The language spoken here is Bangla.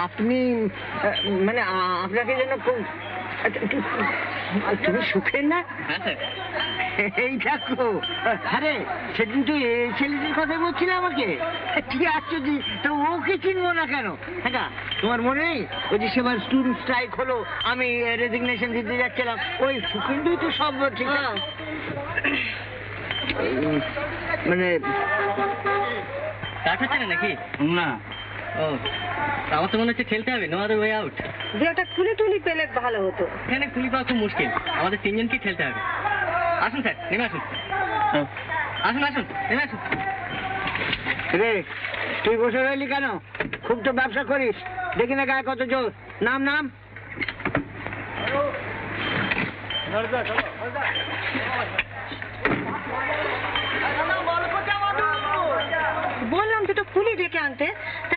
আপনি মানে আপনাকে যেন খুব তুমি সুখের না? এই দেখো, আরে সেদিন তো এই ছেলেটির কথা বলছিলে আমাকে। ঠিক আছে, তো ওকে চিনবো না কেন? হ্যাঁ, তোমার মনে নেই ওই যে সেবার স্টুডেন্ট স্ট্রাইক হলো, আমি রেজিগনেশন দিতে যাচ্ছিলাম, ওই সুখেন্দুই তো সব ঠিক আছে। মানে কাট হচ্ছে না নাকি? না, ও আমার তো মনে হচ্ছে খেলতে হবে, নো আদার ওয়ে আউট। দু একটা খুলি টুলি পেলে ভালো হতো। এখানে খুলি পাওয়া খুব মুশকিল, আমাদের তিনজনকেই খেলতে হবে। আসুন স্যার, নেমে আসুন। আসুন আসুন, নেমে আসুন। রে তুই বসে রইলি কেন? খুব তো ব্যবসা করিস, দেখি না গায়ে কত জোর। নাম নাম। বললাম দুটো খুলি ডেকে আনতে।